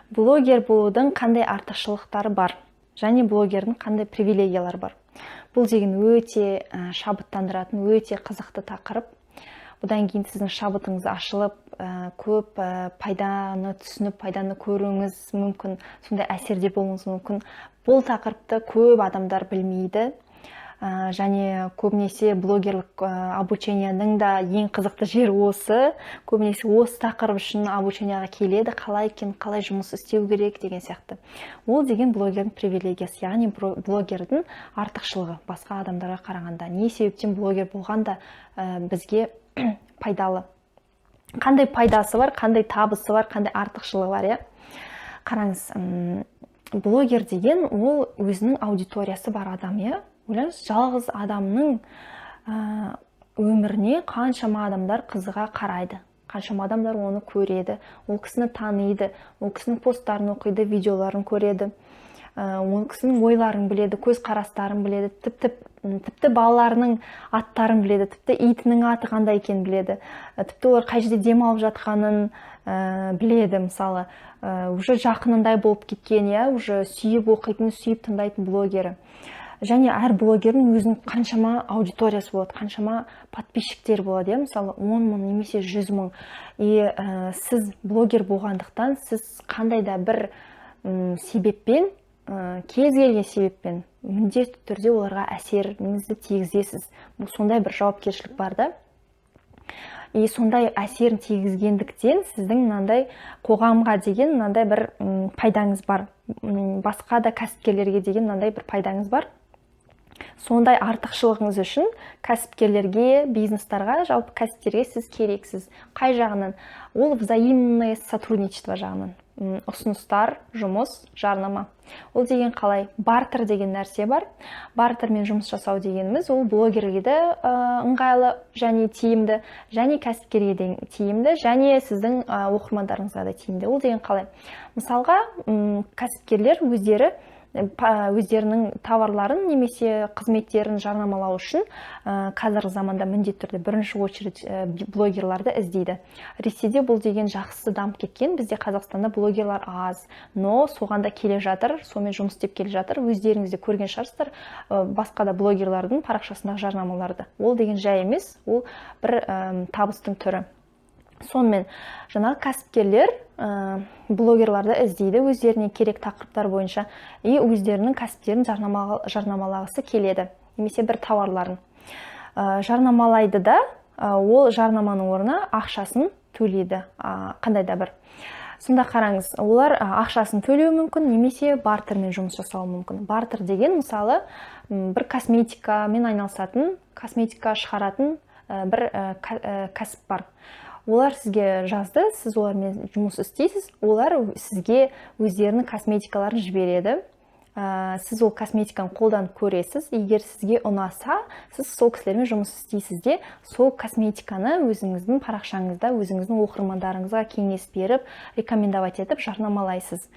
Блогер болудың қандай артықшылықтары бар және блогердің қандай привилегиялары бар? Бұл деген өте шабыттандыратын, өте қызықты тақырып. Бұдан кейін сіздің шабытыңыз ашылып, көп пайданы түсініп, пайданы көруіңіз мүмкін, сондай әсерде болуыңыз мүмкін. Бұл тақырыпты көп адамдар білмейді. Және көбінесе блогерлік обученияның да ең қызықты жері осы. Көбінесе осы тақырып үшін обученияға келеді, қалай екен, қалай жұмыс істеу керек деген сияқты. Ол деген блогердің привилегиясы, яғни блогердің артықшылығы басқа адамдарға қарағанда. Не себептен блогер болғанда бізге пайдалы? Қандай пайдасы бар, қандай табысы бар, қандай артықшылығы бар, иә? Қараңыз, блогер деген ол өзінің аудиториясы бар адам, иә? Ойлаңыз, жалғыз адамның өміріне қаншама адамдар қызыға қарайды, қаншама адамдар оны көреді, ол кісіні таниды, ол кісінің посттарын оқиды, видеоларын көреді, ол кісінің ойларын біледі, көз қарастарын біледі, тіпті балаларының аттарын біледі, тіпті итінің аты қандай екенін біледі, тіпті олар қай жерде демалып жатқанын біледі. Мысалы, уже жақынындай болып кеткен, иә, уже сүйіп оқитын, сүйіп тыңдайтын блогері. Және әр блогердің өзінің қаншама аудиториясы болады, қаншама подписчиктер болады, мысалы 10 мың немесе 100 мың. Сіз блогер болғандықтан, сіз қандай да бір себеппен, кез келген себеппен міндетті түрде оларға әсеріңізді тигізесіз. Сондай бір жауапкершілік бар да. Сондай әсерін тигізгендіктен сіздің мынандай қоғамға деген мынандай бір пайдаңыз бар. Басқа да кәсіпкерлерге деген мынандай бір пайдаңыз бар. Сондай артықшылығыңыз үшін кәсіпкерлерге, бизнестарға, жалпы кәсіптерге сіз керексіз. Қай жағынан? Ол взаимное сотрудничество жағынан. Ұсыныстар, жұмыс, жарнама. Ол деген қалай? Бартер деген нәрсе бар. Бартермен жұмыс жасау дегеніміз, ол блогерге де ыңғайлы және тиімді, және кәсіпкерге де тиімді, және сіздің оқырмандарыңызға да тиімді. Ол деген қалай? Мысалға, кәсіпкерлер өздерінің товарларын немесе қызметтерін жарнамалау үшін қазіргі заманда міндетті түрде бірінші очередь блогерларды іздейді. Ресейде бұл деген жақсы дамып кеткен, бізде Қазақстанда блогерлар аз, но соған да келе жатыр, сонымен жұмыс істеп келе жатыр. Өздеріңізде көрген шығарсыздар басқа да блогерлардың парақшасындағы жарнамаларды. Ол деген жай емес, ол бір табыстың түрі. Сонымен жаңағы кәсіпкерлер блогерларды іздейді, өздеріне керек тақырыптар бойынша, өздерінің кәсіптерін жарнамалағысы келеді, немесе бір товарларын жарнамалайды да, ол жарнаманың орнына ақшасын төлейді, қандай да бір. Сонда қараңыз, олар ақшасын төлеу мүмкін, немесе бартермен жұмыс жасауы мүмкін. Бартер деген, мысалы, бір косметикамен айналысатын, косметика шығаратын бір кәсіп бар. Олар сізге жазды, сіз олармен жұмыс істейсіз, олар сізге өздерінің косметикаларын жібереді. Сіз ол косметиканы қолданып көресіз. Егер сізге ұнаса, сіз сол кісілермен жұмыс істейсіз де, сол косметиканы өзіңіздің парақшаңызда, өзіңіздің оқырмандарыңызға кеңес беріп, рекомендовать етіп, жарнамалайсыз.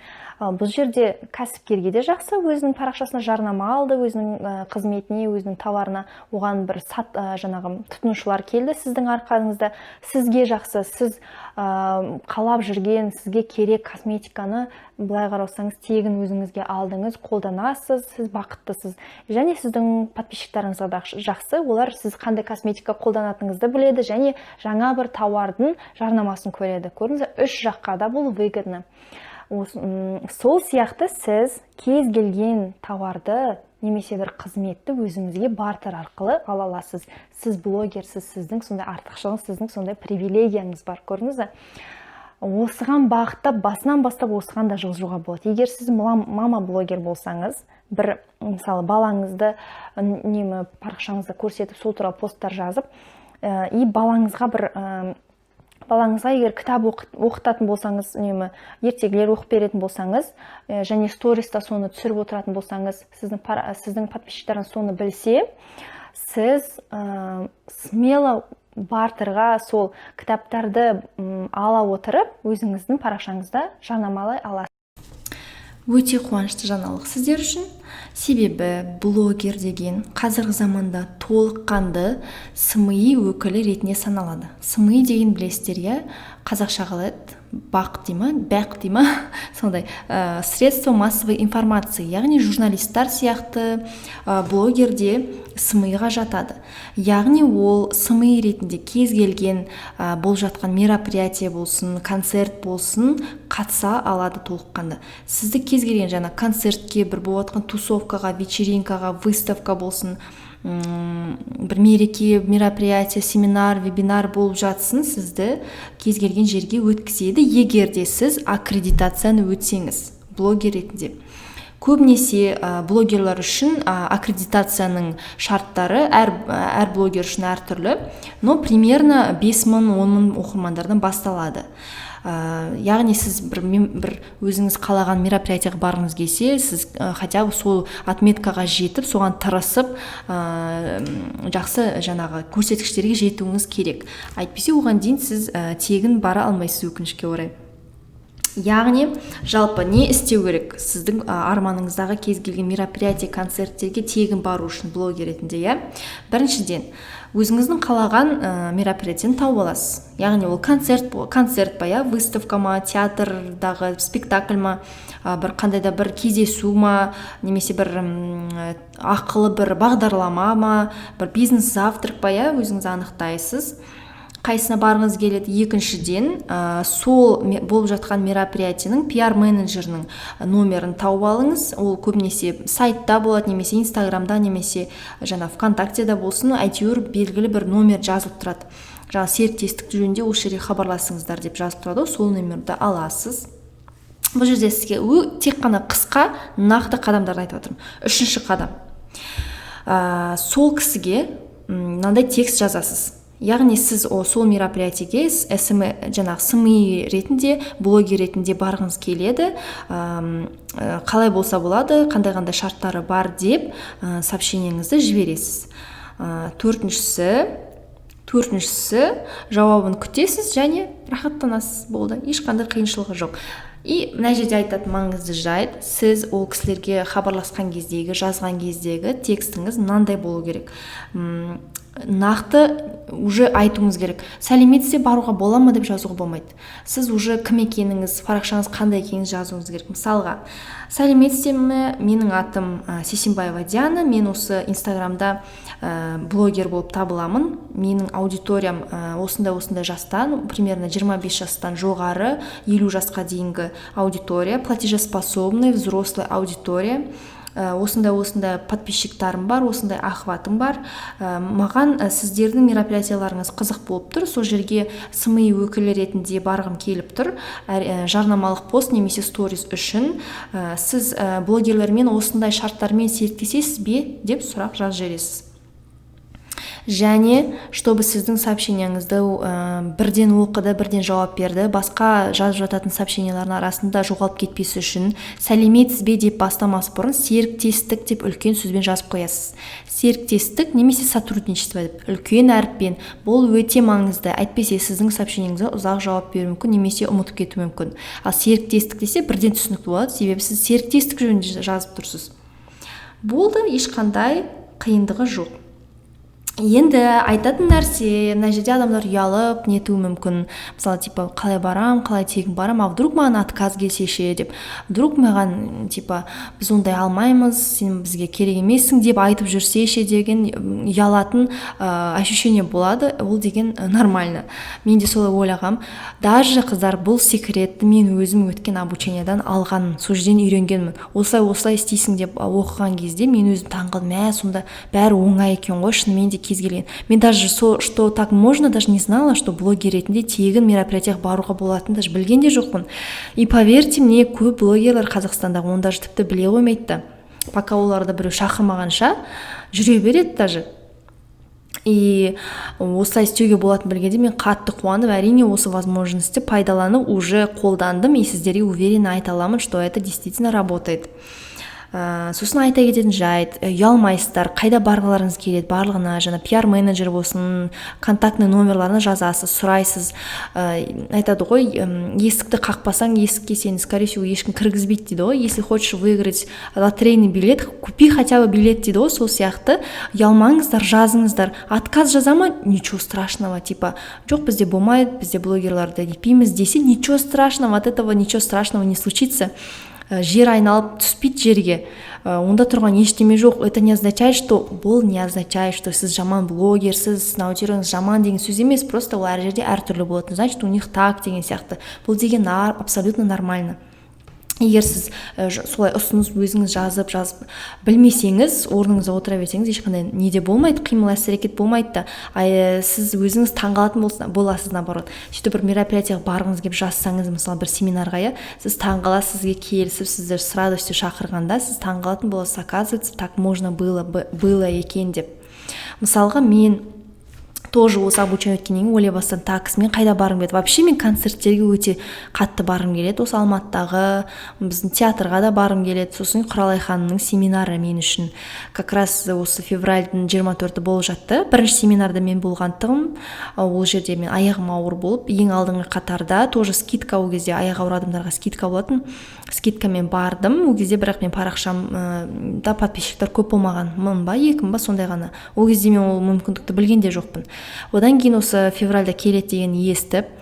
Бұл жерде кәсіпкерге де жақсы, өзінің парақшасына жарнама алды, өзінің қызметіне, өзінің товарына, оған бір тұтынушылар келді сіздің арқаңызда. Сізге жақсы, сіз қалап жүрген, сізге керек косметиканы былай қарасаңыз тегін өзіңізге алдыңыз, қолданасыз, сіз бақыттысыз. Және сіздің подписчиктарыңызға да жақсы, олар сіз қандай косметика қолданатыныңызды біледі, және жаңа бір тауардың жарнамасын көреді. Көрдіңіз, үш жаққа да бұл выгодны. Сол сияқты сіз кез келген товарды немесе бір қызметті өзіңізге бартер арқылы ала аласыз. Сіз блогерсіз, сіздің сондай артықшылығыңыз, сіздің сондай привилегияңыз бар. Көрдіңіз бе? Осыған бағыттап, басынан бастап осыған да жылжуға болады. Егер сіз мама блогер болсаңыз, бір мысалы балаңызды парақшаңызда көрсетіп, сол туралы посттар жазып, балаңызға егер кітап оқытатын болсаңыз, ертегілер оқып беретін болсаңыз, және сториста соны түсіріп отыратын болсаңыз, сіздің подписчиктарыңыз соны білсе, сіз смело бартерға сол кітаптарды ала отырып, өзіңіздің парақшаңызда жарнамалай аласыз. Өте қуанышты жаңалық сіздер үшін. Себебі блогер деген қазіргі заманда толыққанды СМИ өкілі ретінде саналады. СМИ деген білесіздер, иә? Қазақша қалай еді? бақ дей ма, бәқ дей ма, сондай средства массовой информации, яғни журналисттар сияқты блогерде СМИ-ға жатады. Яғни ол СМИ ретінде кез келген болып жатқан мероприятие болсын, концерт болсын, қатыса алады толыққанды. Сізді кез келген жаңа концертке, бір болып жатқан тусовкаға, вечеринкаға, выставка болсын, бір мереке, мероприятие, семинар, вебинар болып жатсын, сізді кез келген жерге өткізеді, егер де сіз аккредитацияны өтсеңіз блогер ретінде. Көбінесе блогерлар үшін аккредитацияның шарттары әр блогер үшін әртүрлі, но примерно 5.000-10.000 оқырмандардан басталады. Яғни сіз бір өзіңіз қалаған мероприятияға барғыңыз келсе, сіз хотя бы сол отметкаға жетіп, соған тырысып, жақсы жаңағы көрсеткіштерге жетуіңіз керек. Әйтпесе оған дейін сіз тегін бара алмайсыз, өкінішке орай. Яғни жалпы не істеу керек? Сіздің арманыңыздағы кез келген мероприятие, концерттерге тегін бару үшін блогер ретінде, біріншіден өзіңіздің қалаған мероприятияны тауып аласыз. Яғни ол концерт па, выставка ма, театрдағы спектакль ма, бір қандай да бір кездесу ма, немесе бір ақылы бір бағдарлама ма, бір бизнес завтрак па, өзіңіз анықтайсыз. Қайсына барыңыз келеді. Екіншіден, сол болып жатқан мероприятияның пиар менеджерінің номерін тауып алыңыз. Ол көбінесе сайтта болады, немесе инстаграмда, немесе жаңа ВКонтактеда болсын, әйтеуір белгілі бір номер жазылып тұрады. Жаңа серіктестік жөнінде осы жерге хабарласыңыздар деп жазылып тұрады, сол номерді аласыз. Бұл жерде сізге тек қана қысқа нақты қадамдарды айтып отырмын. Үшінші қадам, сол кісіге мынандай текст жазасыз. Яғни сіз сол мероприятиеге СМИ ретінде, блогер ретінде барғыңыз келеді, қалай болса болады, қандай шарттары бар деп сообщениеңізді жібересіз. Төртіншісі жауабын күтесіз және рахаттанасыз, болды. Ешқандай қиыншылығы жоқ. И мына жерде айтатын маңызды жайт, сіз ол кісілерге хабарласқан кездегі, жазған кездегі текстіңіз мынандай болу керек. Нақты уже айтуыңыз керек. Сәлеметсіз баруға бола ма деп жазуға болмайды. Сіз уже кім екеніңіз, парақшаңыз қандай екенін жазуыңыз керек. Мысалға, сәлеметсіз ме, менің атым Сисимбаева Диана, мен осы инстаграмда блогер болып табыламын. Менің аудиториям осындай жастан, примерно 25 жастан жоғары, 50 жасқа дейінгі аудитория, платежеспособный, взрослый аудитория. Осындай подписчиктарым бар, осындай охватым бар. Маған сіздердің мероприятияларыңыз қызық болып тұр, сол жерге СМИ өкілі ретінде барғым келіп тұр, жарнамалық пост немесе сторис үшін. Сіз блогерлермен осындай шарттармен серіктесесіз бе деп сұрақ жазып жібересіз. Және, чтобы сіздің сообщениеңізді бірден оқыды, бірден жауап берді, басқа жазып жататын сообщениялардың арасында жоғалып кетпесі үшін сәлеметсіз бе деп бастамас бұрын серіктестік деп үлкен сөзбен жазып қоясыз. Серіктестік немесе сотрудничество деп үлкен әріппен. Бұл өте маңызды. Әйтпесе сіздің сообщениеңізге ұзақ жауап беруі мүмкін, немесе ұмытып кетуі мүмкін. Ал серіктестік десе бірден түсінікті болады, себебі сіз серіктестік жөнінде жазып тұрсыз. Болды, ешқандай қиындығы жоқ. Енді айтатын нәрсе, мына жерде адамдар ұялып нетуі мүмкін. Мысалы, қалай барам, қалай тегін барам, вдруг маған отказ келсе ше деп. Вдруг маған, біз ондай алмаймыз, сен бізге керек емессің деп айтып жүрсе ше деген ұялатын ощущение болады. Ол деген нормально. Мен де солай ойлағам. Даже қыздар, бұл секретті мен өзім өткен обучениядан алған, сол жерден үйренгенмін. Осылай істейсің деп оқыған кезде мен өзім таңғалдым. Сонда бәрі оңай екен ғой, шынымен де кез келген. Мен даже что так можно, даже не знала, что блогер ретінде тегін мероприятияға баруға болатынын даже білген де жоқпын. И поверьте мне, көп блогерлар Қазақстандағы оны даже тіпті біле қоймайды. Пока оларды біреу шақырмағанша жүре береді даже. И осылай істеуге болатынын білгенде мен қатты қуанып, әрине осы возможностьті пайдаланып уже қолдандым, и сіздерге уверенно айта аламын, что это действительно работает. Сосын айта кететін жайт, ұялмайсыздар, қайда барғыларыңыз келеді барлығына, жаңа пиар менеджер болсын, контактный номерларына жазасыз, сұрайсыз. Айтады ғой, есікті қақпасаң есікке сені скорее всего ешкім кіргізбейді дейді ғой. Если хочешь выиграть лотерейный билет, купи хотя бы билет дейді ғой. Сол сияқты ұялмаңыздар, жазыңыздар. Отказ жаза ма, ничего страшного, типа жоқ, бізде болмайды, бізде блогерларды етпейміз десе, ничего страшного, от этого ничего страшного не случится. Жер айналып түспейді жерге, онда тұрған ештеме жоқ. Это не означает, что бұл не означает, что сіз жаман блогер, сіз аудиторияңыз жаман деген сөз емес. Просто ол әр жерде әртүрлі болатын. Значит, у них так деген сияқты. Бұл деген абсолютно нормально. Егер сіз солай ұсыныс өзіңіз жазып білмесеңіз, орныңызда отыра берсеңіз, ешқандай неде болмайды, қимыл әрекет болмайды да. Сіз өзіңіз таңғалатын боласыз, наоборот. Сөйтіп бір мероприятияға барғыңыз келіп жазсаңыз, мысалы бір семинарға, сіз таңғаласыз, сізге келісіп, сіздер с радостью шақырғанда, сіз таңғалатын боласыз, оказывается, так можно было екен деп. Мысалға, мен тоже осы обучение өткеннен кейін ойлай бастадым, так, мен қайда барғым келеді. Вообще мен концерттерге өте қатты барғым келеді. Осы Алматыдағы біздің театрға да барғым келеді. Сосын Құралай ханымның семинары мен үшін как раз осы февральдың 24-і болып жатты. Бірінші семинарда мен болғандығым, ол жерде мен аяғым ауыр болып, ең алдыңғы қатарда тоже скидка, ол кезде аяғы ауыр адамдарға скидка болатын. Скидкамен бардым. Ол кезде бірақ мен парақшамда подписчиктер көп болмаған, 1000 ба 2000 ба сондай ғана. Ол кезде мен ол мүмкіндікті білген де жоқпын. Одан кейін осы февральда келеді деген естіп,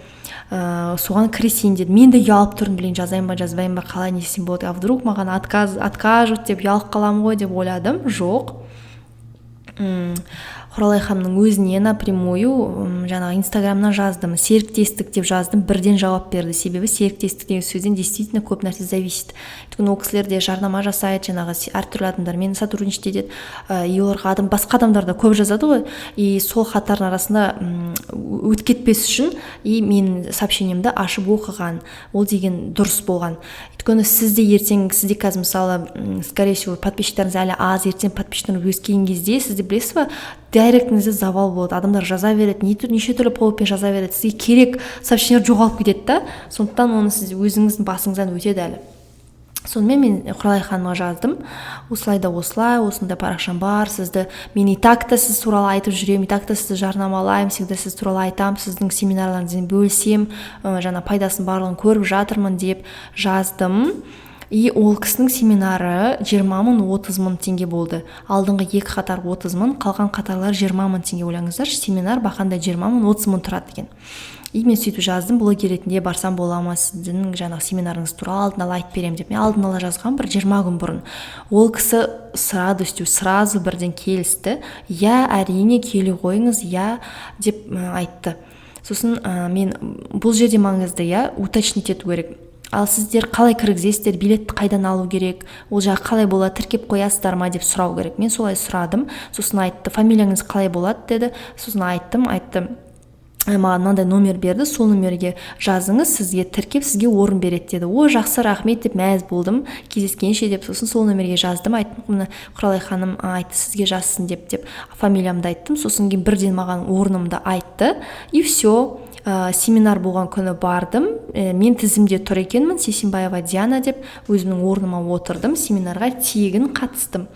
соған кірісейін дедім. Мен де ұялып тұрдым, блин, жазайын ба жазбайын ба, қалай не істесем болады, а вдруг маған откажут деп ұялып қаламын ғой деп ойладым. Жоқ. Құралай ханымның өзіне напрямую жаңағы инстаграмнан жаздым, серіктестік деп жаздым, бірден жауап берді. Себебі серіктестік деген сөзден действительно көп нәрсе зависит. Өйткені ол кісілер де жарнама жасайды, жаңағы әртүрлі адамдармен сотрудничать етеді, и оларға басқа адамдар да көп жазады ғой, и сол хаттардың арасында өтіп кетпес үшін и мен сообщениемді ашып оқыған. Ол деген дұрыс болған. Өйткені сізде қазір мысалы, скорее всего, подписчиктарыңыз әлі аз, ертең подписчиктарыңыз өскен кезде сізде білесіз ба, директіңізде завал болады, адамдар жаза береді, неше түрлі поводпен жаза береді, сізге керек сообщениелер жоғалып кетеді да, сондықтан оны сіз өзіңіздің басыңыздан өтеді әлі. Сонымен мен Құралай ханымға жаздым, осылай, осындай парақшам бар, мен и так та сіз туралы айтып жүремін, и так та сізді жарнамалаймын, всегда сіз туралы айтамын, сіздің семинарларыңызбен бөлісем, жаңа пайдасын барлығын көріп жатырмын деп жаздым. И ол кісінің семинары 20 мың 30 мың теңге болды. Алдыңғы екі қатар 30 мың, қалған қатарлар 20 мың теңге. Ойлаңыздар, семинар бақандай 20 мың 30 мың тұрады екен. И мен сөйтіп жаздым, блогер ретінде барсам бола ма, сіздің жаңағы семинарыңыз туралы алдын ала айтып беремін деп. Мен алдын ала жазған бір 20 күн бұрын. Ол кісі с радостью сразу бірден келісті. Я, әрине, келе қойыңыз, я деп айтты. Сосын мен бұл жерде маңызды, уточнить ету керек. Ал сіздер қалай кіргізесіздер, билетті қайдан алу керек, ол жағы қалай болады, тіркеп қоясыздар ма деп сұрау керек. Мен солай сұрадым. Сосын айтты, фамилияңыз қалай болады деді. Сосын айтты, маған мынандай номер берді, сол номерге жазыңыз, сізге тіркеп, сізге орын береді деді. О, жақсы, рахмет деп мәз болдым, кездескенше деп. Сосын сол номерге жаздым, айттым, мына Құралай ханым айтты, сізге жазсын деп фамилиямды айттым. Сосын кейін бірден маған орнымды айтты, и все. Семинар болған күні бардым, мен тізімде тұр екенмін, Сисимбаева Диана деп өзімнің орныма отырдым, семинарға тегін қатыстым.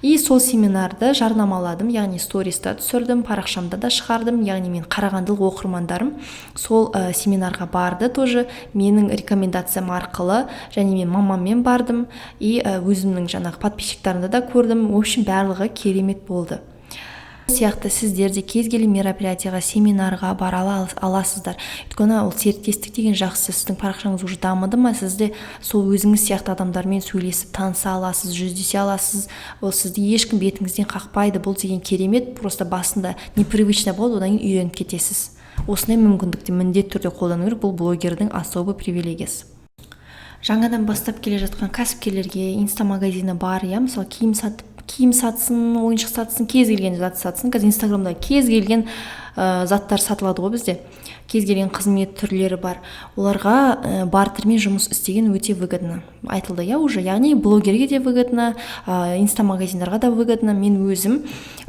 И сол семинарды жарнамаладым, яғни сториста түсірдім, парақшамда да шығардым, яғни мен қарағандылық оқырмандарым сол семинарға барды тоже менің рекомендациям арқылы, және мен мамаммен бардым, и өзімнің жаңағы подписчиктарымды да көрдім. В общем, барлығы керемет болды. Сияқты сіздер де кез келген мероприятияға, семинарға бара аласыздар. Өйткені ол серіктестік деген жақсы, сіздің парақшаңыз уже дамыды ма, сізде сол өзіңіз сияқты адамдармен сөйлесіп таныса аласыз, жүздесе аласыз. Ол сізді ешкім бетіңізден қақпайды. Бұл деген керемет, просто басында непривычно болады, одан кейін үйреніп кетесіз. Осындай мүмкіндікті міндетті түрде қолдану керек, бұл блогердің особый привилегиясы. Жаңадан бастап келе жатқан кәсіпкерлерге инстамагазині бар, мысалы киім сатсын, ойыншық сатсын, кез келген зат сатсын. Қазір инстаграмда кез келген заттар сатылады ғой бізде. Кез келген қызмет түрлері бар. Оларға бартермен жұмыс істеген өте выгодно. Айтылды уже, яғни блогерге де выгодно, инстамагазиндарға да выгодно. Мен өзім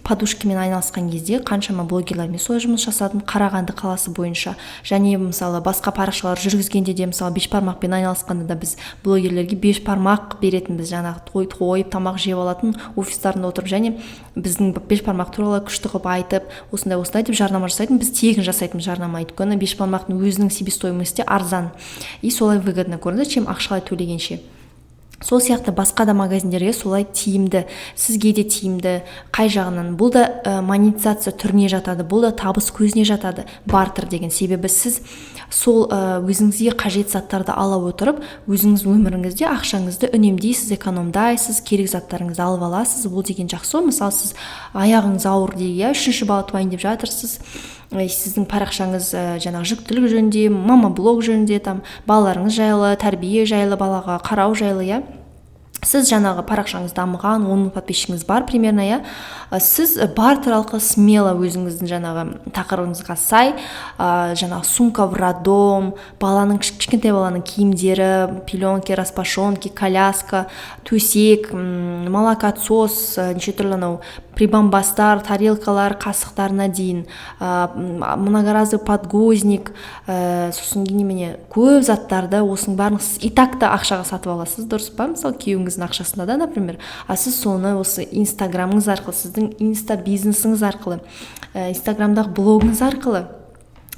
подушкамен айналысқан кезде қаншама блогерлермен солай жұмыс жасадым Қарағанды қаласы бойынша. Және мысалы басқа парақшалар жүргізгенде де мысалы бешбармақпен айналысқанда да біз блогерлерге бешбармақ беретінбіз, жаңағы тойып тамақ жеп алатын офистарында отырып, және біздің бешбармақ туралы күшті қылып айтып, осындай деп жарнама жасайтын, біз тегін жасайтын жарнама. Өйткені бешбармақтың өзінің себестоимости арзан и солай выгодно көрінді, чем ақшалай төлегенше. Сол сияқты басқа да магазиндерге солай тиімді, сізге де тиімді. Қай жағынан? Бұл да монетизация түріне жатады, бұл да табыс көзіне жатады, бартер деген. Себебі сіз сол өзіңізге қажет заттарды ала отырып, өзіңіз өміріңізде ақшаңызды үнемдейсіз, экономдайсыз, керек заттарыңызды алып аласыз. Бұл деген жақсы. Мысалы, сіз аяғыңыз ауыр дейік, 3-ші бала туайын деп жатырсыз. Сіздің парақшаңыз жаңағы жүктілік жөнінде, мама блог жөнінде, балаларыңыз жайлы, тәрбие жайлы, балаға қарау жайлы, сіз жаңағы парақшаңыз дамыған, 10 мың подписчигіңіз бар примерно, сіз бартер арқылы смело өзіңіздің жаңағы тақырыбыңызға сай, жаңағы сумка в роддом, кішкентай баланың киімдері, пеленки, распашонки, коляска, төсек, молокосос, неше түрлі анау прибамбастар, тарелкалар, қасықтарына дейін, многоразовый подгузник, сосын немене көп заттарды, осының бәрін сіз и так та ақшаға сатып аласыз, дұрыс па? Мысалы, күйеуіңіздің ақшасында да, например, сіз соны осы инстаграмыңыз арқылы, сіздің инста бизнесіңіз арқылы, инстаграмдағы блогыңыз арқылы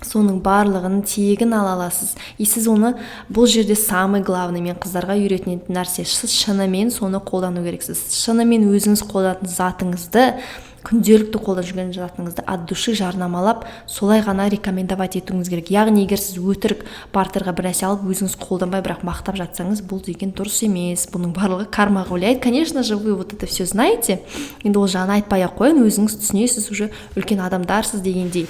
соның барлығын тегін ала аласыз. И сіз оны бұл жерде самый главный, мен қыздарға үйрететін нәрсе, сіз шынымен соны қолдану керексіз. Шынымен өзіңіз қолданатын затыңызды, күнделікті қолданып жүрген затыңызды от души жарнамалап, солай ғана рекомендовать етуіңіз керек. Яғни егер сіз өтірік бартерға бір нәрсе алып, өзіңіз қолданбай, бірақ мақтап жатсаңыз, бұл деген дұрыс емес. Бұның барлығы кармаға влияет. Конечно же, вы вот это все знаете. Енді ол жағын айтпай-ақ қойын, өзіңіз түсінесіз, уже үлкен адамдарсыз дегендей.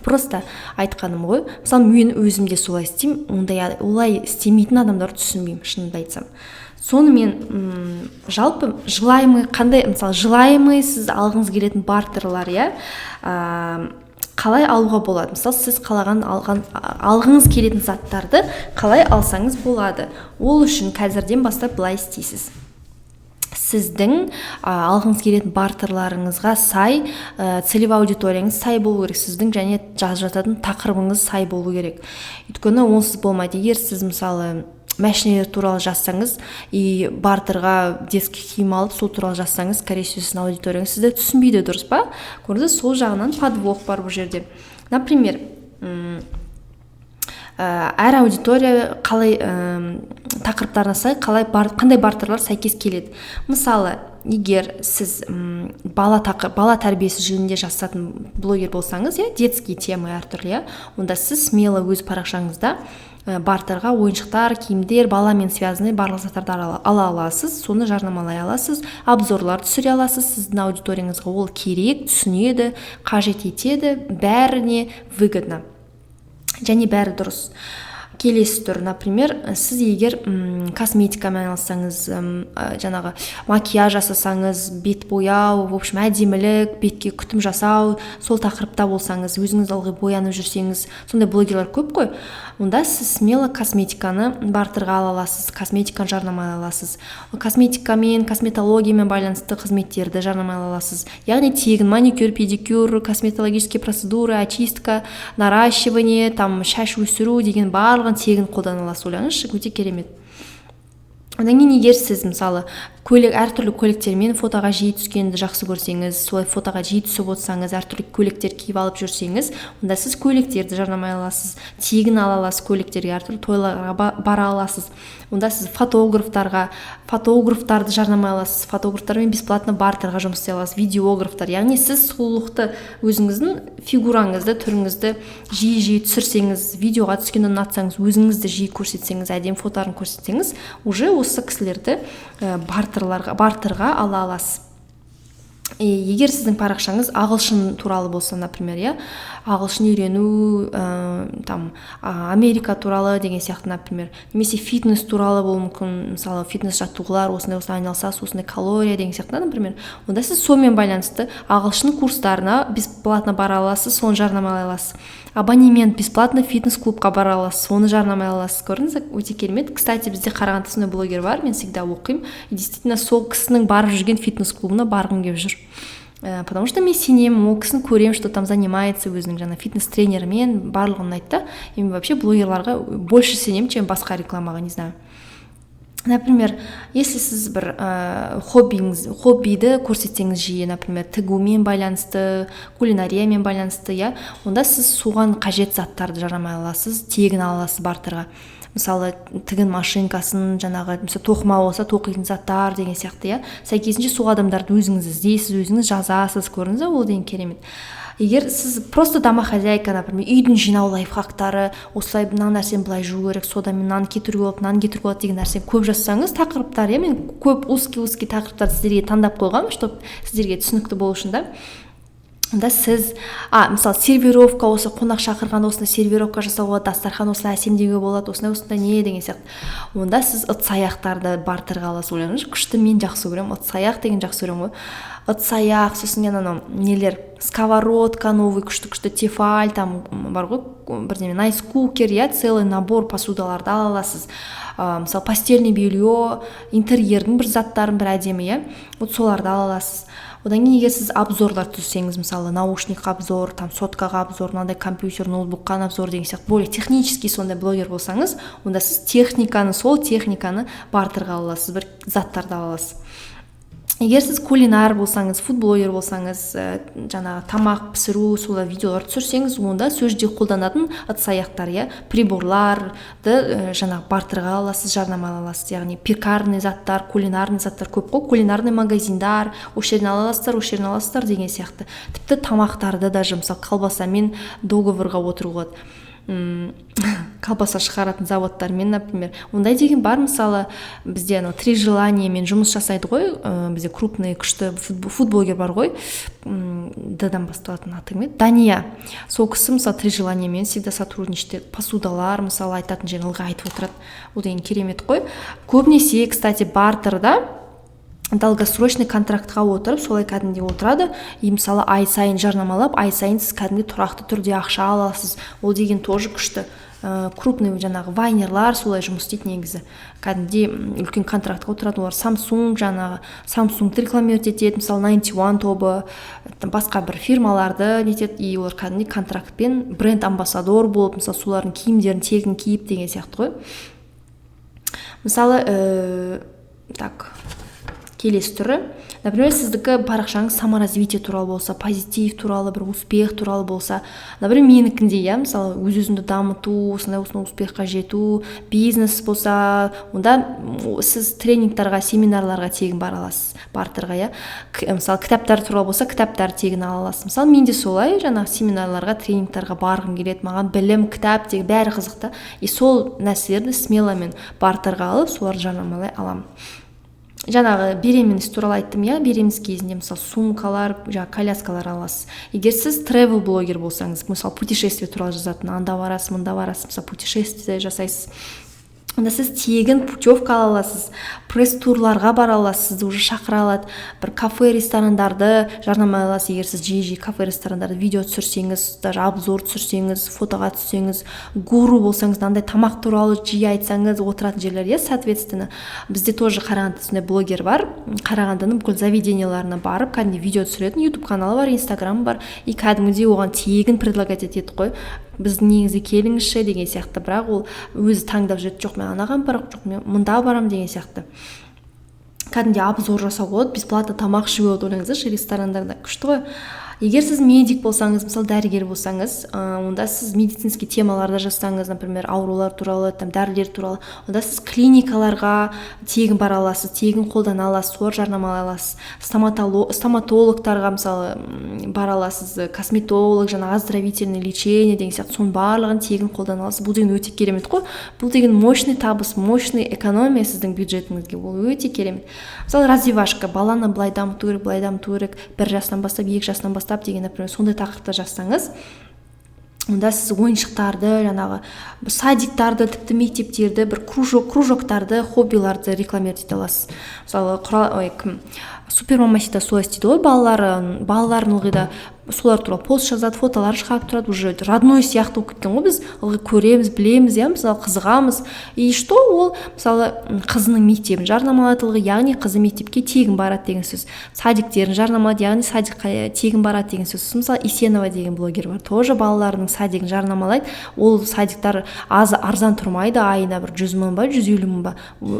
Просто айтқаным ғой. Мысалы, мен өзім де солай істеймін, олай істемейтін адамдарды түсінбеймін, шынымды айтсам. Сонымен жалпы желаемый қандай, мысалы желаемый сіз алғыңыз келетін бартерлар, қалай алуға болады? Мысалы, сіз алғыңыз келетін заттарды қалай алсаңыз болады? Ол үшін қазірден бастап былай істейсіз. Сіздің алғыңыз келетін бартерларыңызға сай, целевой аудиторияңыз сай болу керек, сіздің және жататын тақырыбыңыз сай болу керек. Өйткені онсыз болмайды. Егер сіз мысалы машинелер туралы жазсаңыз и бартерға детский киім алып сол туралы жазсаңыз, скорее всего, сіздің аудиторияңыз сізді түсінбейді, дұрыс па? Көрдіңіз, сол жағынан подвох бар бұл жерде. Например, әр аудитория қалай тақырыптарына сай, қандай бартерлар сәйкес келеді. Мысалы, егер сіз бала тәрбиесі жөнінде жазатын блогер болсаңыз, детский темы әртүрлі, онда сіз смело өз парақшаңызда бартерға ойыншықтар, киімдер, баламен связанный барлық заттарды ала аласыз, соны жарнамалай аласыз, обзорлар түсіре аласыз, сіздің аудиторияңызға ол керек, түсінеді, қажет етеді, бәріне выгодно. Және бәрі дұрыс. Келесі түр, например, сіз егер косметикамен айналыссаңыз, жаңағы макияж жасасаңыз, бет бояу, в общем, әдемілік, бетке күтім жасау, сол тақырыпта болсаңыз, өзіңіз ылғи боянып жүрсеңіз, сондай блогерлар көп қой, онда сіз смело косметиканы бартерға ала аласыз, косметиканы жарнамалай аласыз. Косметикамен, косметологиямен байланысты қызметтерді жарнамалай аласыз. Яғни тегін маникюр, педикюр, косметологические процедуры, очистка, наращивание, шаш өсіру деген барлығын тегін қолдана аласыз. Ойлаңызшы, өте керемет. Одан кейін егер сіз мысалы әртүрлі көліктермен фотоға жиі түскенді жақсы көрсеңіз, солай фотоға жиі түсіп отырсаңыз, әртүрлі көліктер киіп алып жүрсеңіз, онда сіз көліктерді жарнамай аласыз, тегін ала аласыз, көліктерге әртүрлі тойларға бара аласыз. Онда сіз фотографтарды жарнамай аласыз, фотографтармен бесплатно бартерға жұмыс істей аласыз, видеографтар. Яғни сіз сұлулықты, өзіңіздің фигураңызды, түріңізді жиі түсірсеңіз, видеоға түскенді ұнатсаңыз, өзіңізді жиі көрсетсеңіз, әдемі фотоларын көрсетсеңіз, уже осы кісілерді бартерға ала аласыз. Егер сіздің парақшаңыз ағылшын туралы болса, например, ағылшын үйрену, Америка туралы деген сияқты, например, немесе фитнес туралы болуы мүмкін, мысалы фитнес жаттығулар, осындай айналысасыз, осындай калория деген сияқты, например, онда сіз сонымен байланысты ағылшын курстарына бесплатно бара аласыз, соны жарнамалай аласыз. Абонемент бесплатно фитнес-клубқа бара аласыз, соны жарнамай аласыз. Көрдіңіз, өте керемет. Кстати, бізде Қарағандыда сондай блогер бар, мен всегда оқимын. И действительно сол кісінің барып жүрген фитнес-клубына барғым келіп жүр. Потому что мен сенемін, ол кісіні көремін, что там занимается, өзінің жаңа фитнес-тренерімен барлығын айтты. И мен вообще блогерларға больше сенемін, чем басқа рекламаға, не знаю. Например, если сіз бір хоббиді көрсетсеңіз жиі, например, тігумен байланысты, кулинариямен байланысты, онда сіз соған қажет заттарды жарнамай аласыз, тегін аласыз бартерға. Мысалы, тігін машинкасын, жаңағы, мысалы, тоқыма болса, тоқитын заттар деген сияқты, сәйкесінше сол адамдарды өзіңіз іздейсіз, өзіңіз жазасыз, көрдіңіз бе, ол деген керемет. Егер сіз просто домохозяйка, например, үйдің жинау лайфхактары, осылай мына нәрсені былай жуу керек, содан мынаны кетіруге болады деген нәрсені көп жазсаңыз, тақырыптар, мен көп узкий тақырыптарды сіздерге таңдап қойғанмын, чтобы сіздерге түсінікті болу үшін да. Онда сіз, мысалы, сервировка, осы қонақ шақырғанда осындай сервировка жасауға, дастархан осылай әсемдеуге болады, осындай не деген сияқты. Онда сіз ыдыс-аяқтарды бартерға аласыз. Ойлаңызшы, күшті, мен жақсы көремін, ыдыс-аяқ деген жақсы көремін ғой. Ыдыс-аяқ, сосын анау нелер, сковородка новый, күшті тефаль, там бар ғой, бірдеме найс кукер, целый набор посудаларды ала аласыз. Мысалы, постельный белье, интерьердің бір заттарын бір әдемі, вот соларды ала аласыз. Одан кейін егер сіз обзорлар түзсеңіз, мысалы, наушник обзор, там соткаға обзор, мынандай компьютер, ноутбукқа обзор деген сияқты, более технический сондай блогер болсаңыз, онда сіз сол техниканы бартерға аласыз, бір заттарды аласыз. Егер сіз кулинар болсаңыз, фудблогер болсаңыз, жаңағы тамақ пісіру, солай видеолар түсірсеңіз, онда сол жерде қолданатын ыдыс-аяқтар, приборларды жаңағы бартерға аласыз, жарнамалай аласыз. Яғни пекарный заттар, кулинарный заттар көп қой, кулинарный магазиндар, осы жерден аласыздар деген сияқты. Тіпті тамақтарды даже, мысалы, колбасамен договорға отыруға, колбаса шығаратын заводтармен, например, ондай деген бар. Мысалы, бізде 3 желаниемен жұмыс жасайды ғой, бізде крупный күшті фудблогер бар ғой, дан басталатын аты кім еді? Дания. Сол кісі, мысалы, 3 желаниемен всегда сотрудничает, посудалар, мысалы, айтатын жерін ылғи айтып отырады. Ол деген керемет қой. Көбінесе, кстати, бартерда долгосрочный контрактқа отырып, солай кәдімгідей отырады. И мысалы, ай сайын жарнамалап, ай сайын сіз кәдімгідей тұрақты түрде ақша аласыз. Ол деген тоже күшті. Крупный жаңағы вайнерлар солай жұмыс істейді негізі. Кәдімгідей үлкен контрактқа отырады. Олар Samsung рекламировать етеді, мысалы, 91 тобы, басқа бір фирмаларды нетеді, и олар кәдімгідей контрактпен бренд амбассадор болып, мысалы, солардың киімдерін тегін киіп деген сияқты ғой. Мысалы, келесі түрі, например, сіздікі парақшаңыз саморазвитие туралы болса, позитив туралы, бір успех туралы болса, например, менікінде, мысалы, өзіңді дамыту, осындай успехқа жету, бизнес болса, онда сіз тренингтарға, семинарларға тегін бара аласыз, бартерға, мысалы, кітаптар туралы болса, кітаптар тегін ала аласыз. Мысалы, мен де солай, жаңағы семинарларға, тренингтарға барғым келеді, маған білім, кітап деген бәрі қызықты, и сол нәрселерді смело мен бартерға алып, соларды жарнамалай аламын. Жаңағы беременность туралы айттым, беременность кезінде, мысалы, сумкалар, коляскалар аласыз. Егер сіз travel блогер болсаңыз, мысалы, путешествие туралы жазатын, анда барасыз, мында барасыз, мысалы, путешествие жасайсыз, онда сіз тегін путевка ала аласыз, пресс-турларға бара аласыз, сізді уже шақыра алады, бір кафе, ресторандарды жарнамалай аласыз. Егер сіз жиі кафе, ресторандарды видео түсірсеңіз, даже обзор түсірсеңіз, фотоға түссеңіз, гуру болсаңыз, мынандай тамақ туралы жиі айтсаңыз, отыратын жерлер, соответственно, бізде тоже Қарағандыда сондай блогер бар. Қарағандының бүкіл заведенияларына барып, кәдімгідей видео түсіретін, YouTube каналы бар, Instagram бар, и кәдімгідей оған тегін предлагать етеді ғой. Біздің негізі келіңізші деген сияқты, бірақ ол өзі таңдап жүреді, жоқ мен анаған барам, жоқ мен мұнда барам деген сияқты. Кәдімгідей обзор жасауға болады, бесплатно тамақ ішуге болады, ойлаңыздаршы, ресторандарда күшті ғой. Егер сіз медик болсаңыз, мысалы, дәрігер болсаңыз, онда сіз медицинский темаларда жазсаңыз, например, аурулар туралы, дәрілер туралы, онда сіз клиникаларға тегін бара аласыз, тегін қолдана аласыз, солар жарнамалай аласыз. Стоматологтарға, мысалы, бара аласыз, косметолог, жаңа оздоровительный лечение деген сияқты, соның барлығын тегін қолдана аласыз. Бұл деген өте керемет қой. Бұл деген мощный табыс, мощный экономия сіздің бюджетіңізге. Бұл өте керемет. Мысалы, развивашка, баланы былай дамыту керек, 1 жастан бастап, 2 жастан бастап деген, например, сондай тақырыпта жазсаңыз, онда сіз ойыншықтарды, жаңағы садиктарды, тіпті мектептерді, бір кружоктарды, хоббиларды рекламировать ете аласыз. Мысалы, супермамасита солай істейді ғой, балаларын ылғи да солар туралы пост жазады, фотолар шығарып тұрады, уже родной сияқты болып кеткен ғой, біз ылғи көреміз, білеміз, иә, мысалы қызығамыз. И что ол мысалы қызының мектебін жарнамалады ылғи, яғни қызы мектепке тегін барады деген сөз. Садиктерін жарнамалады, яғни садикқа тегін барады деген сөз. Мысалы Исенова деген блогер бар, тоже балаларының садигін жарнамалайды. Ол садиктар арзан тұрмайды, айына бір 100 мың ба, 150 мың ба.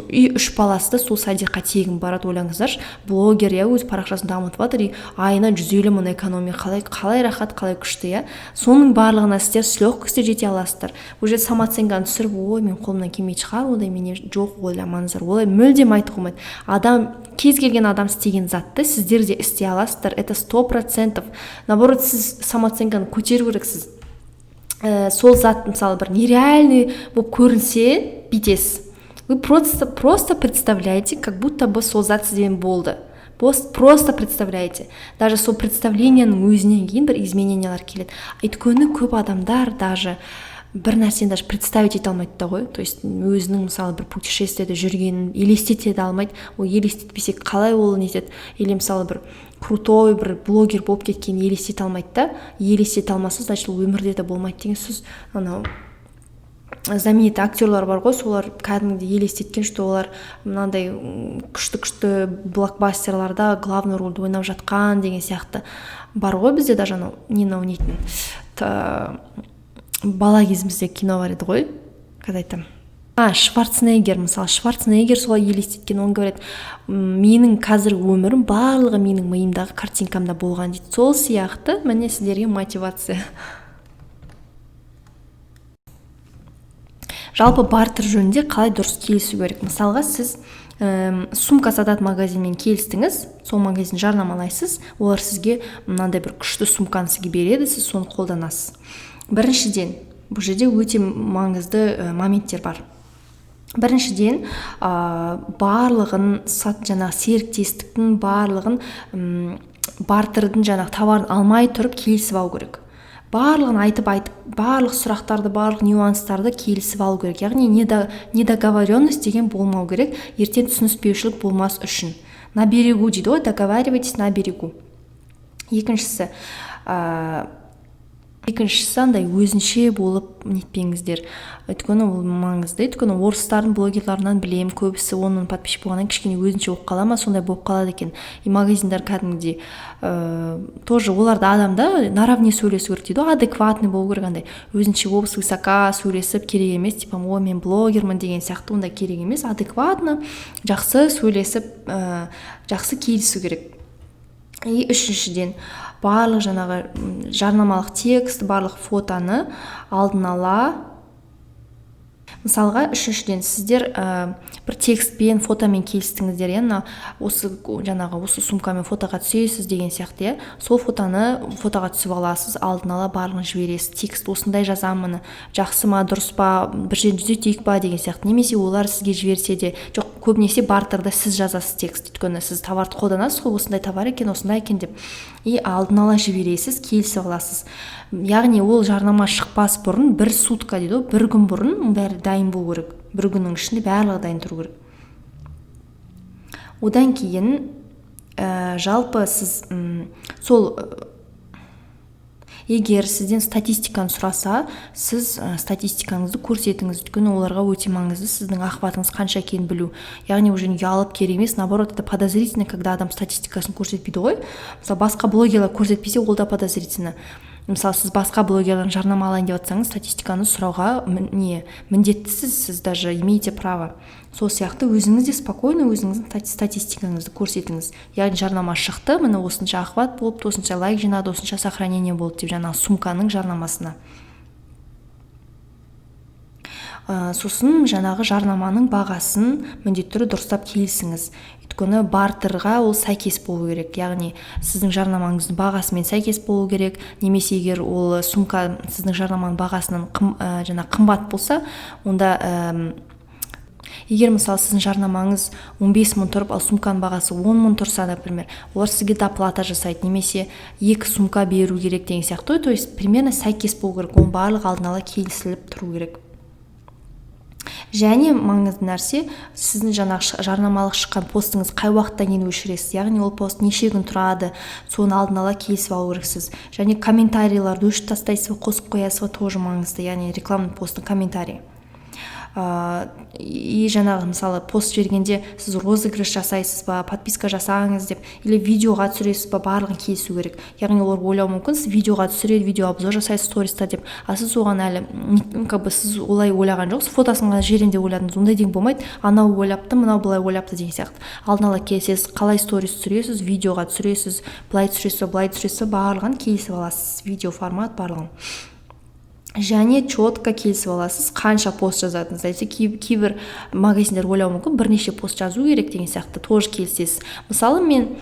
И 3 баласы да сол садикқа тегін барады. Ойлаңыздаршы, блогер иә өз парақшасын дамытып жатыр, и айына 150 мың экономия, қалай рахат, қалай күшті, иә. Соның барлығына сіздер с легкостью жете аласыздар. Уже самооценканы түсіріп, ой, мен қолымнан келмейді шығар, ондай менен жоқ, ойламаңыздар. Олай мүлдем айтып қоймайды. Адам, кез келген адам істеген затты сіздер де істей аласыздар. Это 100%. Наоборот, сіз самооценканы көтеру керексіз. Сол зат мысалы бір нереальный болып көрінсе, бүйтесіз. Вы просто представляете, как будто бы сол зат сізден болды. Просто представляете. Даже сол представлениенің өзінен кейін бір изменениялар келеді. Өйткені көп адамдар даже бір нәрсені даже представить ете алмайды да ғой. То есть өзінің мысалы бір путешествиеде жүргенін елестете де алмайды. Ол елестетпесе қалай ол нетеді? Или мысалы бір крутой бір блогер болып кеткенін елестете алмайды да. Елестете алмаса, значит ол өмірде де болмайды деген сөз. Анау знаменитый актерлар бар ғой, солар кәдімгідей елестеткен, что олар мынандай күшті блокбастерларда главный рөлді ойнап жатқан деген сияқты бар ғой. Бізде даже анау нетін бала кезімізде кино бар еді ғой, когда айтам Шварценеггер, мысалы Шварценеггер солай елестеткен. Он говорит, менің қазіргі өмірім барлығы менің миымдағы картинкамда болған дейді. Сол сияқты міне сіздерге мотивация. Жалпы бартер жөнінде қалай дұрыс келісу керек? Мысалға сіз сумка сататын магазинмен келістіңіз, сол магазин жарнамалайсыз, олар сізге мынандай бір күшті сумканы сізге береді, сіз соны қолданасыз. Біріншіден, бұл жерде өте маңызды моменттер бар. Біріншіден, барлығын жаңағы серіктестіктің барлығын бартердің жаңағы товарын алмай тұрып келісіп алу керек. Барлығын айтып, барлық сұрақтарды, барлық нюанстарды келісіп алу керек. Яғни недоговоренность деген болмау керек, ертең түсініспеушілік болмас үшін. На берегу дейді ғой, договаривайтесь на берегу. Екіншісі андай өзінше болып нетпеңіздер. Өйткені ол маңызды. Өйткені орыстардың блогерларынан білем, көбісі оның подписчик болғаннан кішкене өзінше болып қала ма, сондай болып қалады екен. И магазиндар кәдімгідей тоже оларды адамда наравне сөйлесу керек дейді, адекватный болу керек, андай өзінше болып высока сөйлесіп керек емес, типа о мен блогермін деген сияқты, ондай керек емес, адекватно жақсы сөйлесіп жақсы келісу керек. И үшіншіден, барлық жаңағы жарнамалық текст, барлық фотоны алдын ала, мысалға үшіншіден сіздер бір текстпен, фотомен келістіңіздер, осы сумкамен фотоға түсесіз деген сияқты, сол фотоға түсіп аласыз, алдын ала барлығын жібересіз. Текст осындай жазамын, жақсы ма, дұрыс па, бір жерін түзетейік па деген сияқты. Немесе олар сізге жіберсе де, жоқ, көбінесе бартерда сіз жазасыз текст, өйткені сіз товарды қолданасыз, осындай товар екен, осындай екен деп. И алдын ала жібересіз, келісіп аласыз. Яғни ол жарнама шықпас бұрын, бір сутка дейді, бір күн бұрын бәрі дайын болу керек. Бір күннің ішінде барлығы дайын тұру керек. Одан кейін жалпы сіз сол егер сізден статистиканы сұраса, сіз статистикаңызды көрсетіңіз, өйткені оларға өте маңызды сіздің охватыңыз қанша екенін білу. Яғни уже ұялып керек емес, наоборот, это подозрительно, когда адам статистикасын көрсетпейді ғой. Мысалы, басқа блогерлер көрсетпесе, ол да подозрительно. Мысалы, сіз басқа блогерлердің жарнамалайын деп жатсаңыз, статистиканы сұрауға міндеттісіз, сіз даже имеете право. Сол сияқты өзіңіз де спокойно өзіңіздің статистикаңызды көрсетіңіз. Яғни жарнама шықты, міне осынша охват болып, осынша лайк жинады, осынша сохранение болды деп, жаңағы сумканың жарнамасына. Сосын жаңағы жарнаманың бағасын міндетті түрде дұрыстап келісіңіз. Өйткені бартерға ол сәйкес болу керек. Яғни сіздің жарнамаңыздың бағасымен сәйкес болу керек. Немесе егер ол сумка сіздің жарнаманың бағасынан қымбат болса, онда егер мысалы сіздің жарнамаңыз 15 мың тұрып, ал сумканың бағасы 10 мың тұрса, например, олар сізге доплата жасайды, немесе 2 сумка беру керек деген сияқты. То есть примерно сәйкес болу керек. Оның барлығы алдын ала келісіліп тұру керек. Және маңызды нәрсе, сіздің жаңағы жарнамалық шыққан постыңыз қай уақыттан кейін өшіресіз, яғни ол пост неше күн тұрады, соны алдын ала келісіп алу керексіз. Және комментарийларды өшіріп тастайсыз ба, қосып қоясыз ба, тоже маңызды, яғни рекламный посттың комментарий. И жаңағы мысалы пост жібергенде сіз розыгрыш жасайсыз ба, подписка жасаңыз деп, или видеоға түсіресіз ба, барлығын келісу керек. Яғни олар ойлауы мүмкін, сіз видеоға түсіреді, видео обзор жасайсыз сториста деп, а сіз оған әлі сіз олай ойлаған жоқсыз, фотосын ғана жіберейін деп ойладыңыз. Ондай деген болмайды. Анау ойлапты, мынау былай ойлапты деген сияқты. Алдын ала келісесіз, қалай сторис түсіресіз, видеоға түсіресіз, былай түсіресіз, барлығын келісіп аласыз, видео формат барлығын. Және четко келісіп аласыз, қанша пост жазатыныңыз. Әйтсе кейбір магазиндер ойлауы мүмкін, бірнеше пост жазу керек деген сияқты, тоже келісесіз. Мысалы мен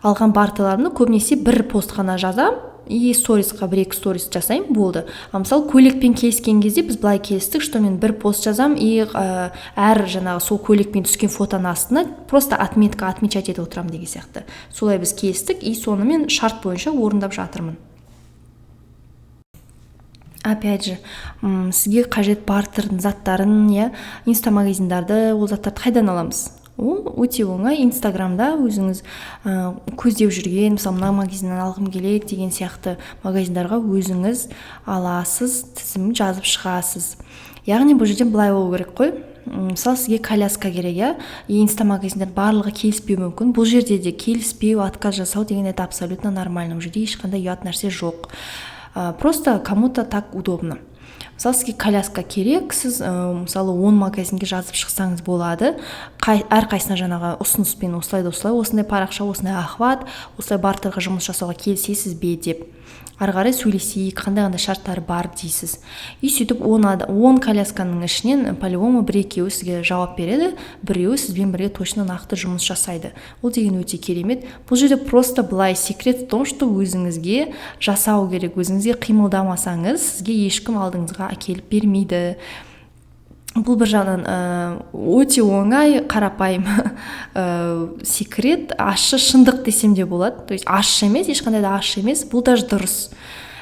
алған барталарымды көбінесе бір пост қана жазам, и сторисқа бір-екі сторис жасаймын, болды. Мысалы көйлекпен келіскен кезде біз былай келістік, что мен бір пост жазам, и әр жаңағы сол көйлекпен түскен фотоның астына просто отмечать етіп отырамын деген сияқты. Солай біз келістік, и соны мен шарт бойынша орындап жатырмын. Опять же, сізге қажет бартердің заттарын, инстамагазиндарды, ол заттарды қайдан аламыз? Ол өте оңай. Инстаграмда өзіңіз көздеп жүрген, мысалы мына магазиннен алғым келеді деген сияқты магазиндарға өзіңіз аласыз, тізім жазып шығасыз. Яғни бұл жерден былай болу керек қой. Мысалы сізге коляска керек, инстамагазиндер барлығы келіспеу мүмкін. Бұл жерде де келіспеу, отказ жасау деген это абсолютно нормально. Бұл жерде ешқандай ұят нәрсе жоқ. Просто кому-то так удобно. Мысалы сізге коляска керек, сіз мысалы 10 магазинге жазып шықсаңыз болады. Әрқайсына жаңағы ұсыныспен осындай парақша, осындай охват, осылай бартерға жұмыс жасауға келісесіз бе деп. Ары қарай сөйлесейік, қандай шарттары бар дейсіз. И сөйтіп 10 колясканың ішінен по-любому бір-екеуі сізге жауап береді, біреуі сізбен бірге точно нақты жұмыс жасайды. Ол деген өте керемет. Бұл жерде просто былай секрет в том, что өзіңізге жасау керек, өзіңізге қимылдамасаңыз, сізге ешкім алдыңызға әкеліп бермейді. Бұл бір жағынан өте оңай, қарапайым секрет, ащы шындық десем де болады. То есть ащы емес, ешқандай да ащы емес, бұл даже дұрыс.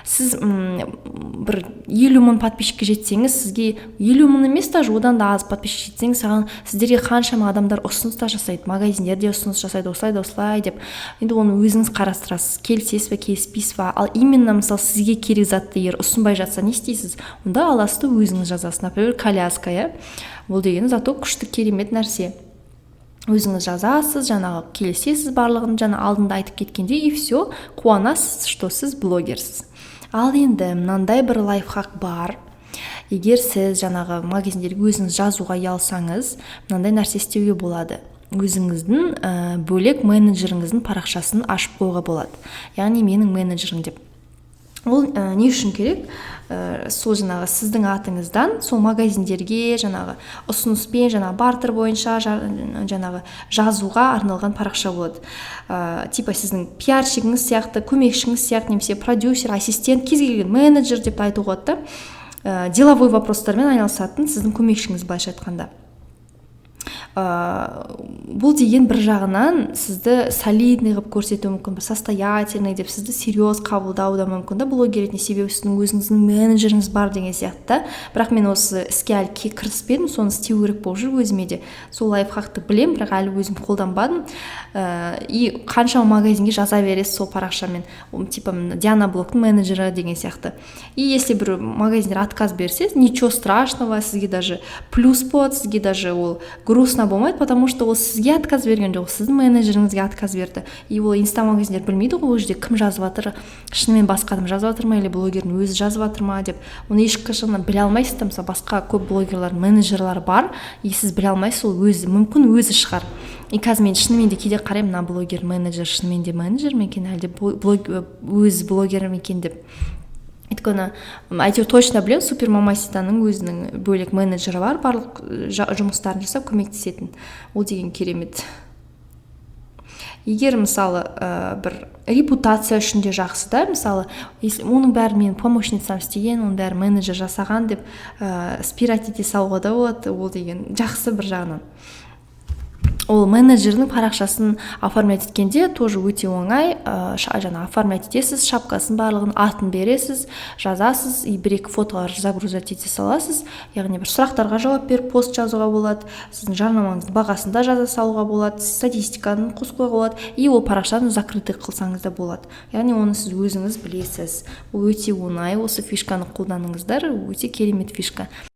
Сіз бір 50 мың подписчикке жетсеңіз, сізге 50 мың емес, даже одан да аз подписчик жетсеңіз, саған сіздерге қаншама адамдар ұсыныстар жасайды, магазиндер де ұсыныс жасайды, осылай деп. Енді оны өзіңіз қарастырасыз, келісесіз бе, келіспейсіз бе. Ал именно мысалы сізге керек затты егер ұсынбай жатса не істейсіз? Онда аласыз, өзіңіз жазасыз. Например, коляска, бұл деген зато күшті керемет нәрсе. Өзіңіз жазасыз, жаңағы келісесіз барлығын, жаңа алдында айтып кеткенде, и все, қуанасыз, что сіз блогерсіз. Ал енді мынандай бір лайфхак бар. Егер сіз жаңағы магазиндерге өзіңіз жазуға ұялсаңыз, мынандай нәрсе істеуге болады. Өзіңіздің бөлек менеджеріңіздің парақшасын ашып қоюға болады. Яғни менің менеджерім деп. Ол не үшін керек? Сол жаңағы сіздің атыңыздан сол магазиндерге жаңағы ұсыныспен, жаңағы бартер бойынша жаңағы жазуға арналған парақша болады. Типа сіздің пиарщигіңіз сияқты, көмекшіңіз сияқты, немесе продюсер, ассистент, кез келген менеджер деп айтуға болады. Деловой вопростармен айналысатын сіздің көмекшіңіз былайша айтқанда. Бұл деген бір жағынан сізді солидный қылып көрсетуі мүмкін, состоятельный деп сізді серьез қабылдауы да мүмкін да блогер ретінде, себебі сіздің өзіңіздің менеджеріңіз бар деген сияқты. Бірақ мен осы іске әлі кіріспедім, соны істеу керек болып жүр өзіме де. Сол лайфхакты білем, бірақ әлі өзім қолданбадым. И қаншама магазинге жаза бересіз сол парақшамен, типа Диана блогтың менеджері деген сияқты. И если бір магазиндер отказ берсе, ничего страшного, сізге даже плюс болады, сізге даже ол грустно болмайды, потому что ол сізге отказ берген жоқ, сіздің менеджеріңізге отказ берді. И ол инстамагазиндер білмейді ғой, ол жерде кім жазып жатыр, шынымен басқа адам жазып жатыр ма, или блогердің өзі жазып жатыр ма деп. Оны ешқашан біле алмайсыз. Мысалы басқа көп блогерлар, менеджерлар бар, и сіз біле алмайсыз, ол өзі мүмкін өзі шығар. И қазір мен шынымен де кейде қараймын, мына блогер менеджер шынымен де менеджер ме екен, әлде өз блогер ме екен деп. Өйткені әйтеуір точно білем, Супермамаситаның өзінің бөлек менеджері бар, барлық жұмыстарын жасап көмектесетін. Ол деген керемет. Егер мысалы бір репутация үшін де жақсы да, мысалы оның бәрі менің помощницам істеген, оның бәрі менеджер жасаған деп спирать ете салуға да болады, ол деген жақсы бір жағынан. ол менеджердің парақшасын оформлять еткенде тоже өте оңай. Жаңа оформлять етесіз, шапкасын барлығын, атын бересіз, жазасыз, и бір-екі фотолар загружать ете саласыз. Яғни бір сұрақтарға жауап беріп пост жазуға болады, сіздің жарнамаңыздың бағасын да жаза салуға болады, статистиканы қосуға болады, и ол парақшаны закрытый қылсаңыз да болады. Яғни оны сіз өзіңіз білесіз. Ол өте оңай, осы фишканы қолданыңыздар, өте керемет фишка.